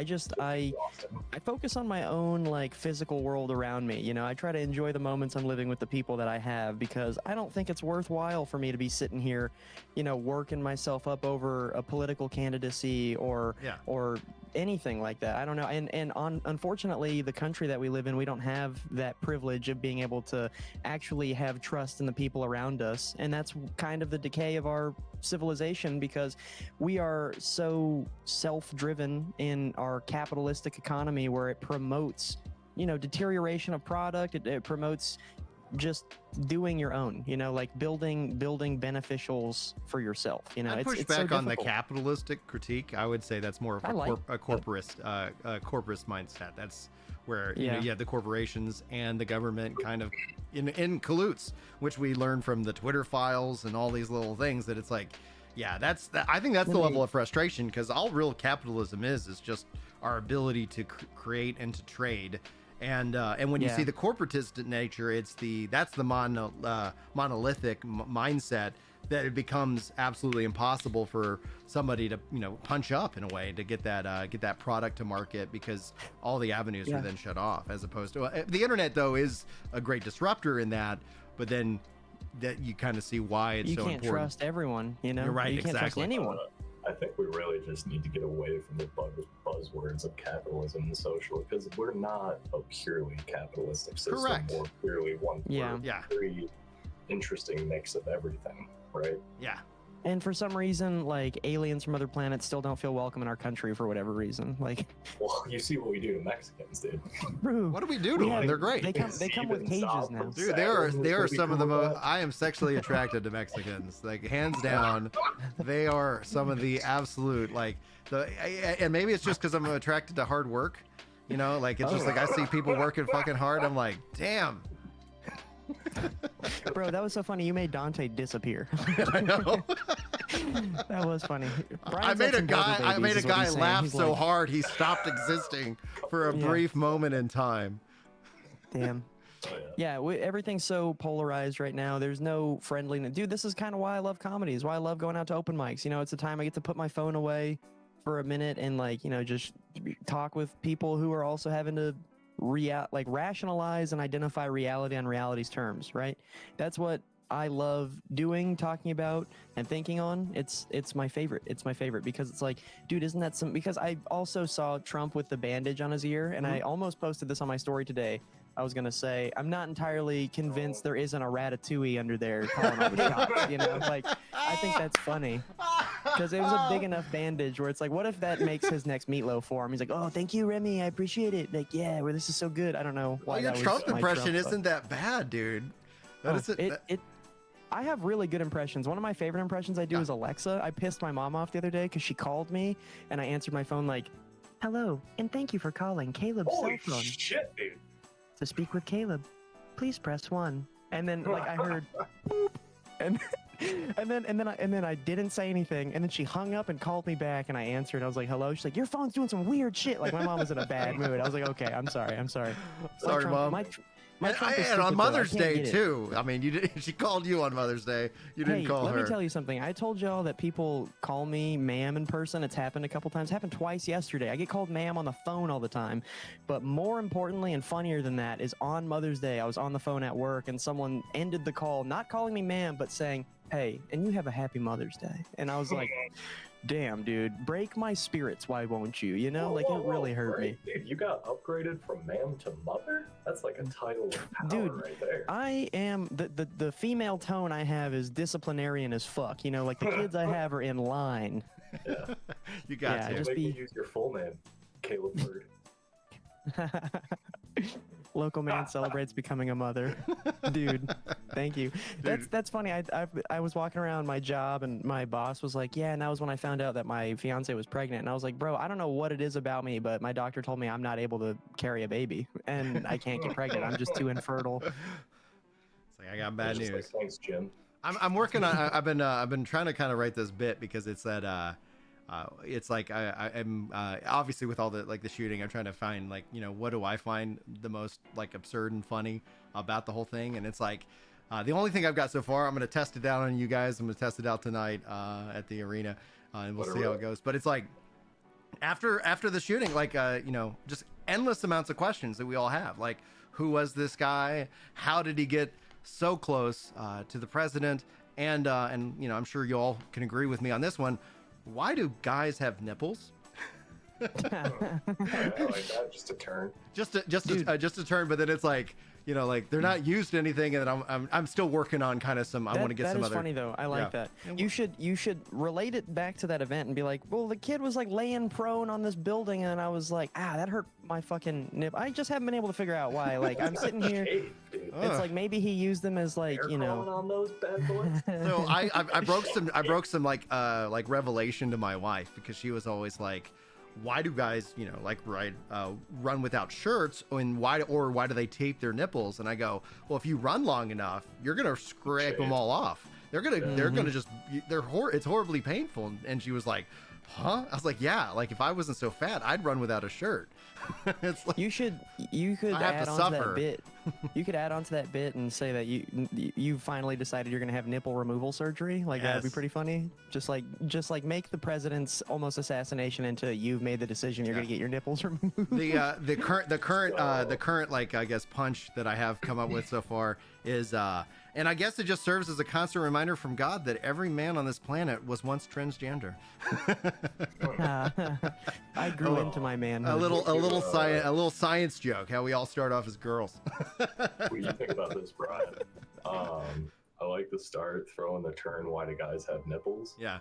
I focus on my own like physical world around me. You know, I try to enjoy the moments I'm living with the people that I have, because I don't think it's worthwhile for me to be sitting here, you know, working myself up over a political candidacy or anything like that. I don't know. Unfortunately, the country that we live in, we don't have that privilege of being able to actually have trust in the people around us. And that's kind of the decay of our civilization, because we are so self-driven in our capitalistic economy, where it promotes, you know, deterioration of product. It promotes just doing your own, you know, like building beneficials for yourself. You know, I push back on the capitalistic critique. I would say that's more of a corporist mindset. That's where you know, you have the corporations and the government kind of in cahoots, which we learn from the Twitter files and all these little things, that it's like, I think that's the level of frustration, because all real capitalism is just our ability to create and to trade. And when you see the corporatist nature, that's the monolithic mindset, that it becomes absolutely impossible for somebody to, you know, punch up in a way to get that product to market, because all the avenues are then shut off. As opposed to the internet, though, is a great disruptor in that, but then that you kind of see why it's so important. You can't trust everyone, you know. You're right, you can't trust anyone. I think we really just need to get away from the buzzwords of capitalism and social, because we're not a purely capitalistic system. Correct. Or purely one. Yeah. Very interesting mix of everything, right? Yeah. And for some reason, like, aliens from other planets still don't feel welcome in our country for whatever reason. Like, well, you see what we do to Mexicans, dude. What do we do to them? They're great. They come with cages now. Dude, they are some of the most. I am sexually attracted to Mexicans, like, hands down. They are some of the absolute, like, and maybe it's just because I'm attracted to hard work. You know, like, it's just like I see people working fucking hard. I'm like, damn. Bro, that was so funny. You made Dante disappear. I know. That was funny. I made a guy laugh so hard he stopped existing for a brief moment in time. Damn. Yeah, everything's so polarized right now. There's no friendliness. Dude, this is kind of why I love comedy. Is why I love going out to open mics. You know, it's a time I get to put my phone away for a minute and, like, you know, just talk with people who are also having to rationalize and identify reality on reality's terms, right? That's what I love doing, talking about, and thinking on. It's my favorite. It's my favorite because it's like, dude, isn't that some? Because I also saw Trump with the bandage on his ear, and I almost posted this on my story today. I was gonna say, I'm not entirely convinced there isn't a ratatouille under there calling all the shots. You know, like, I think that's funny because it was a big enough bandage where it's like, what if that makes his next meatloaf for him? He's like, oh, thank you, Remy, I appreciate it. Like, yeah, well, this is so good. I don't know why. Well, your Trump impression isn't that bad, dude. I have really good impressions. One of my favorite impressions I do is Alexa. I pissed my mom off the other day because she called me and I answered my phone like, hello, and thank you for calling Caleb's cell phone. Holy shit, dude. To speak with Caleb, please press 1. And then, like, I heard boop, and then I didn't say anything, and then she hung up and called me back, and I answered. I was like, hello. She's like, your phone's doing some weird shit. Like, my mom was in a bad mood. I was like, okay, I'm sorry. Sorry, Mom. And on Mother's Day too. I mean, she called you on Mother's Day. You didn't call her. Let me tell you something. I told y'all that people call me ma'am in person. It's happened a couple times. It happened twice yesterday. I get called ma'am on the phone all the time. But more importantly and funnier than that is on Mother's Day, I was on the phone at work and someone ended the call, not calling me ma'am, but saying, hey, and you have a happy Mother's Day. And I was like, damn, dude, break my spirits, why won't you? You know, it really hurt me. Dude, you got upgraded from ma'am to mother? That's like a title of power, dude, right there. I am, the female tone I have is disciplinarian as fuck. You know, like, the kids I have are in line. Yeah. You got to. Just use your full name, Caleb Bird. Local man celebrates becoming a mother. Dude, thank you. That's funny. I was walking around my job and my boss was like, yeah, and that was when I found out that my fiance was pregnant. And I was like, bro, I don't know what it is about me, but my doctor told me I'm not able to carry a baby and I can't get pregnant. I'm just too infertile. It's like, I got bad news. Like, thanks, Jim. I'm working on, I've been trying to kind of write this bit because it's that, it's like I'm obviously with all the shooting, I'm trying to find, like, you know, what do I find the most, like, absurd and funny about the whole thing. And it's like, the only thing I've got so far, I'm going to test it out on you guys. I'm going to test it out tonight at the arena and we'll see how it goes. But it's like, after the shooting, like just endless amounts of questions that we all have, like who was this guy, how did he get so close to the president, and I'm sure you all can agree with me on this one. Why do guys have nipples? I like that. Just a turn. Just a turn, but then it's like, like they're not used to anything, and then I'm still working on kind of some. I want to get some other. That is funny though. I like that. You should relate it back to that event and be like, well, the kid was like laying prone on this building, and I was like, that hurt my fucking nip. I just haven't been able to figure out why. Like I'm sitting here. It's like maybe he used them as like on those bad boys. So I broke some like revelation to my wife, because she was always like, why do guys, run without shirts, and why do they tape their nipples? And I go, well, if you run long enough, you're gonna scrape them all off. It's horribly painful. And she was like, huh? I was like, yeah, like if I wasn't so fat, I'd run without a shirt. It's like, you could add on to that bit. You could add on to that bit and say that you finally decided you're gonna have nipple removal surgery. Like that'd be pretty funny. Just like make the president's almost assassination into you've made the decision you're gonna get your nipples removed. The current like I guess punch that I have come up with so far is and I guess it just serves as a constant reminder from God that every man on this planet was once transgender. I grew into my manhood. A little science joke. How we all start off as girls. What do you think about this, Brian? I like the start throwing the turn. Why do guys have nipples? Yeah.